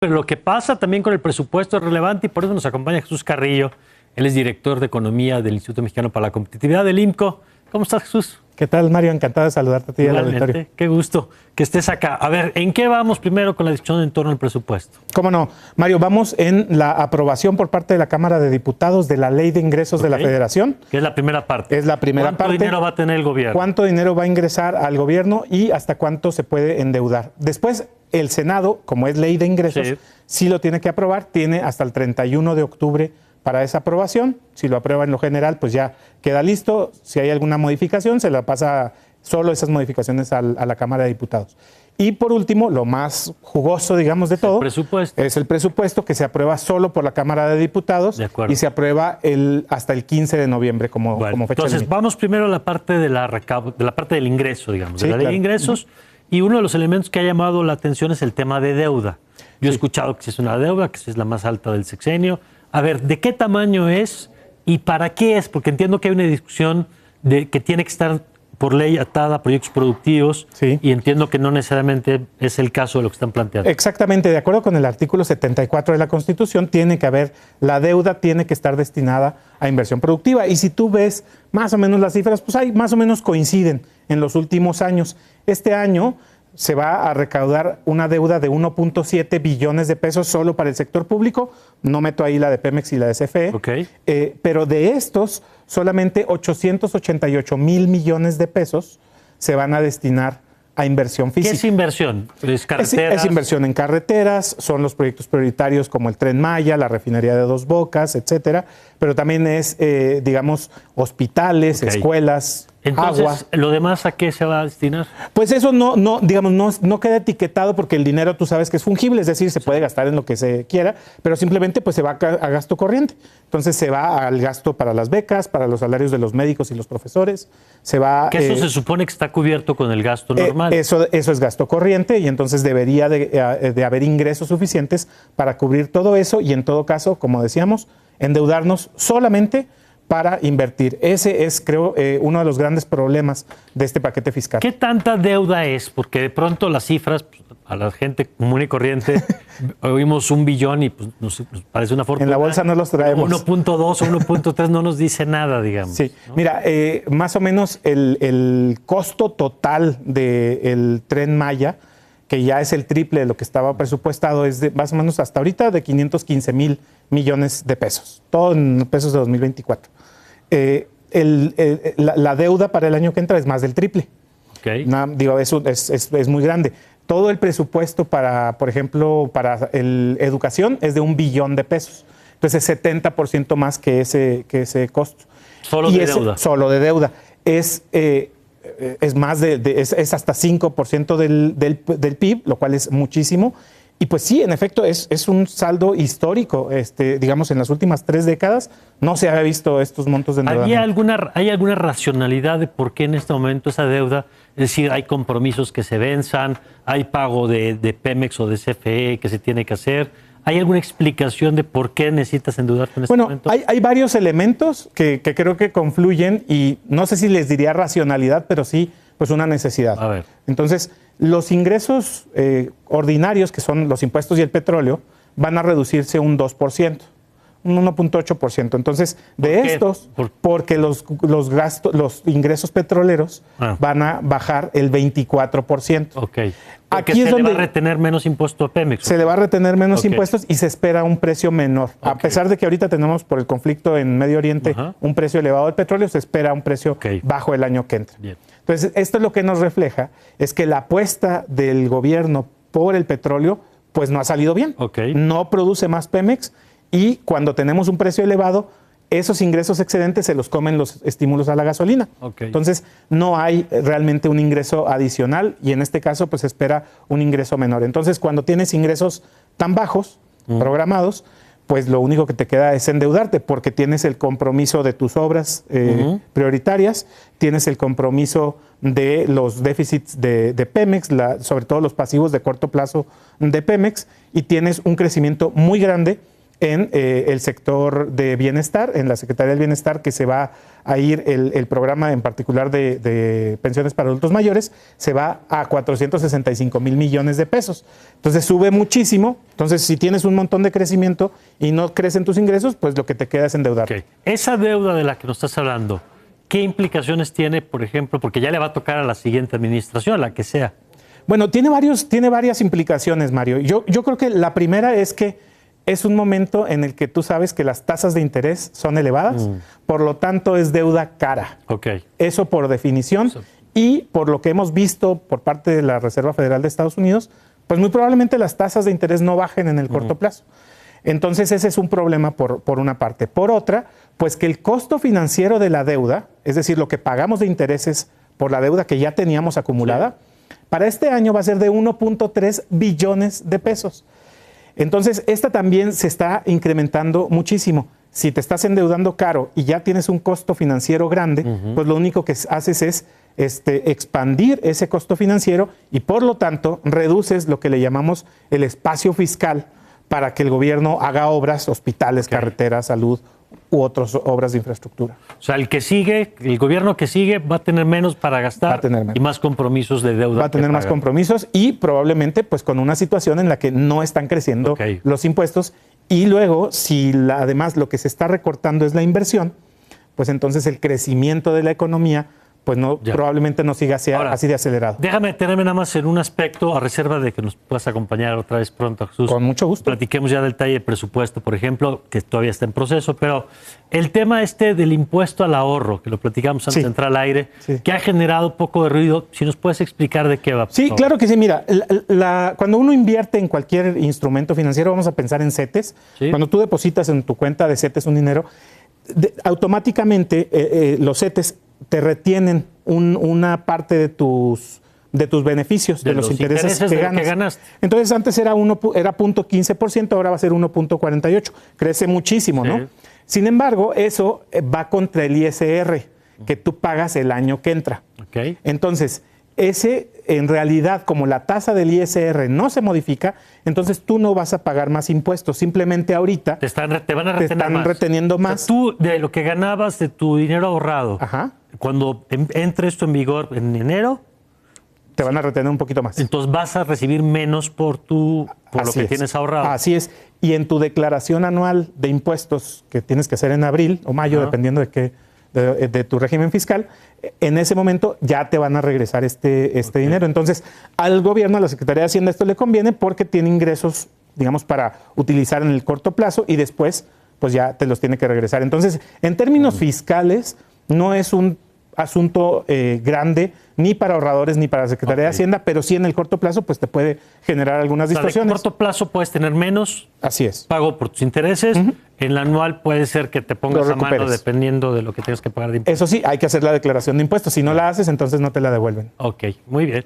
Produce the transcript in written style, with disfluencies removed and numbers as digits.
Pero lo que pasa también con el presupuesto es relevante y por eso nos acompaña Jesús Carrillo. Él es director de Economía del Instituto Mexicano para la Competitividad del IMCO. ¿Cómo estás, Jesús? ¿Qué tal, Mario? Encantado de saludarte a ti y al auditorio. Qué gusto que estés acá. A ver, ¿en qué vamos primero con la discusión en torno al presupuesto? ¿Cómo no? Mario, vamos en la aprobación por parte de la Cámara de Diputados de la Ley de Ingresos de la Federación. Que es la primera parte. Es la primera parte. ¿Cuánto dinero va a tener el gobierno? ¿Cuánto dinero va a ingresar al gobierno y hasta cuánto se puede endeudar? Después, el Senado, como es ley de ingresos, sí lo tiene que aprobar. Tiene hasta el 31 de octubre para esa aprobación. Si lo aprueba en lo general, pues ya queda listo. Si hay alguna modificación, se la pasa solo esas modificaciones a la Cámara de Diputados. Y por último, lo más jugoso, digamos, de todo, es el presupuesto que se aprueba solo por la Cámara de Diputados y se aprueba hasta el 15 de noviembre como fecha entonces, límite. vamos primero a la parte de la parte del ingreso, digamos, de la ley de ingresos. Y uno de los elementos que ha llamado la atención es el tema de deuda. Yo he escuchado que si es una deuda, que si es la más alta del sexenio. A ver, ¿de qué tamaño es y para qué es? Porque entiendo que hay una discusión de que tiene que estar por ley atada a proyectos productivos y entiendo que no necesariamente es el caso de lo que están planteando. Exactamente, de acuerdo con el artículo 74 de la Constitución, la deuda tiene que estar destinada a inversión productiva. Y si tú ves más o menos las cifras, pues ahí más o menos coinciden en los últimos años. Este año se va a recaudar una deuda de 1.7 billones de pesos solo para el sector público. No meto ahí la de Pemex y la de CFE. Pero de estos, solamente 888 mil millones de pesos se van a destinar a inversión física. ¿Qué es inversión? Es inversión en carreteras, son los proyectos prioritarios como el Tren Maya, la refinería de Dos Bocas, etcétera. Pero también es, digamos, hospitales, escuelas, entonces, agua. ¿lo demás a qué se va a destinar? Pues eso no queda etiquetado porque el dinero tú sabes que es fungible, es decir, se puede gastar en lo que se quiera, pero simplemente pues se va a gasto corriente. Entonces se va al gasto para las becas, para los salarios de los médicos y los profesores. Que eso se supone que está cubierto con el gasto normal. Eso es gasto corriente y entonces debería de haber ingresos suficientes para cubrir todo eso y en todo caso, como decíamos, endeudarnos solamente para invertir. Ese es, creo, uno de los grandes problemas de este paquete fiscal. ¿Qué tanta deuda es? Porque de pronto las cifras, a la gente común y corriente, oímos 1 billón y pues, nos parece una fortuna. En la bolsa no los traemos. 1.2 o 1.3 no nos dice nada, digamos. Sí, ¿no? Mira, más o menos el costo total del Tren Maya, que ya es el triple de lo que estaba presupuestado, es de más o menos hasta ahorita de 515 mil millones de pesos, todo en pesos de 2024. La deuda para el año que entra es más del triple. Eso es muy grande. Todo el presupuesto para, por ejemplo, para educación es de 1 billón de pesos. Entonces es 70% más que ese costo. Solo de deuda. Solo de deuda. Es más es hasta 5% del PIB, lo cual es muchísimo. Y pues sí, en efecto, es un saldo histórico. Digamos, en las últimas 3 décadas no se había visto estos montos de endeudamiento. ¿Hay alguna racionalidad de por qué en este momento esa deuda? Es decir, hay compromisos que se venzan, hay pago de Pemex o de CFE que se tiene que hacer. ¿Hay alguna explicación de por qué necesitas endeudarte en este momento? Hay varios elementos que creo que confluyen y no sé si les diría racionalidad, pero sí pues una necesidad. A ver. Entonces, los ingresos ordinarios, que son los impuestos y el petróleo, van a reducirse un 2%, un 1.8%. Entonces, porque los ingresos petroleros van a bajar el 24%. Porque aquí se le va a retener menos impuesto a Pemex. Se le va a retener menos impuestos y se espera un precio menor. A pesar de que ahorita tenemos por el conflicto en Medio Oriente un precio elevado del petróleo, se espera un precio bajo el año que entra. Bien. Entonces, esto lo que nos refleja es que la apuesta del gobierno por el petróleo pues no ha salido bien. No produce más Pemex y cuando tenemos un precio elevado, esos ingresos excedentes se los comen los estímulos a la gasolina. Entonces, no hay realmente un ingreso adicional y en este caso pues se espera un ingreso menor. Entonces, cuando tienes ingresos tan bajos, programados, pues lo único que te queda es endeudarte porque tienes el compromiso de tus obras prioritarias, tienes el compromiso de los déficits de Pemex, sobre todo los pasivos de corto plazo de Pemex, y tienes un crecimiento muy grande en el sector de bienestar, en la Secretaría del Bienestar, que se va a ir el programa en particular de pensiones para adultos mayores, se va a 465,000 millones de pesos. Entonces sube muchísimo. Entonces, si tienes un montón de crecimiento y no crecen tus ingresos, pues lo que te queda es endeudar. Okay. Esa deuda de la que nos estás hablando, ¿qué implicaciones tiene, por ejemplo? Porque ya le va a tocar a la siguiente administración, a la que sea. Bueno, tiene varias implicaciones, Mario. Yo creo que la primera es que es un momento en el que tú sabes que las tasas de interés son elevadas, por lo tanto es deuda cara. Okay. Eso por definición. Y por lo que hemos visto por parte de la Reserva Federal de Estados Unidos, pues muy probablemente las tasas de interés no bajen en el corto plazo. Entonces ese es un problema por una parte. Por otra, pues que el costo financiero de la deuda, es decir, lo que pagamos de intereses por la deuda que ya teníamos acumulada, para este año va a ser de 1.3 billones de pesos. Entonces, esta también se está incrementando muchísimo. Si te estás endeudando caro y ya tienes un costo financiero grande, pues lo único que haces es expandir ese costo financiero y por lo tanto reduces lo que le llamamos el espacio fiscal para que el gobierno haga obras, hospitales, carreteras, salud u otras obras de infraestructura. O sea, el gobierno que sigue va a tener menos para gastar y más compromisos de deuda. Va a tener más compromisos y probablemente pues con una situación en la que no están creciendo los impuestos y luego si además lo que se está recortando es la inversión, pues entonces el crecimiento de la economía pues probablemente no siga así de acelerado. Déjame detenerme nada más en un aspecto, a reserva de que nos puedas acompañar otra vez pronto, Jesús. Con mucho gusto. Platiquemos ya del detalle del presupuesto, por ejemplo, que todavía está en proceso, pero el tema del impuesto al ahorro, que lo platicamos antes de entrar al aire, que ha generado poco de ruido, si nos puedes explicar de qué va. Sí, claro que sí. Mira, cuando uno invierte en cualquier instrumento financiero, vamos a pensar en CETES. ¿Sí? Cuando tú depositas en tu cuenta de CETES un dinero, automáticamente los CETES te retienen una parte de tus beneficios, de los intereses que ganas. Entonces antes era 0.15%, ahora va a ser 1.48%. Crece muchísimo, ¿no? Sin embargo, eso va contra el ISR, que tú pagas el año que entra. Entonces, en realidad, como la tasa del ISR no se modifica, entonces tú no vas a pagar más impuestos. Simplemente ahorita te van a retener reteniendo más. O sea, tú, de lo que ganabas de tu dinero ahorrado, cuando entre esto en vigor en enero, te van a retener un poquito más. Entonces vas a recibir menos por lo que tienes ahorrado. Así es. Y en tu declaración anual de impuestos que tienes que hacer en abril o mayo, dependiendo de tu régimen fiscal, en ese momento ya te van a regresar este dinero. Entonces, al gobierno, a la Secretaría de Hacienda, esto le conviene porque tiene ingresos, digamos, para utilizar en el corto plazo y después, pues ya te los tiene que regresar. Entonces, en términos fiscales, no es un asunto grande ni para ahorradores ni para la Secretaría de Hacienda, pero sí en el corto plazo pues te puede generar algunas distorsiones. En el corto plazo puedes tener menos pago por tus intereses. En el anual puede ser que te pongas a mano dependiendo de lo que tengas que pagar de impuestos. Eso sí, hay que hacer la declaración de impuestos. Si no la haces, entonces no te la devuelven. Ok, muy bien.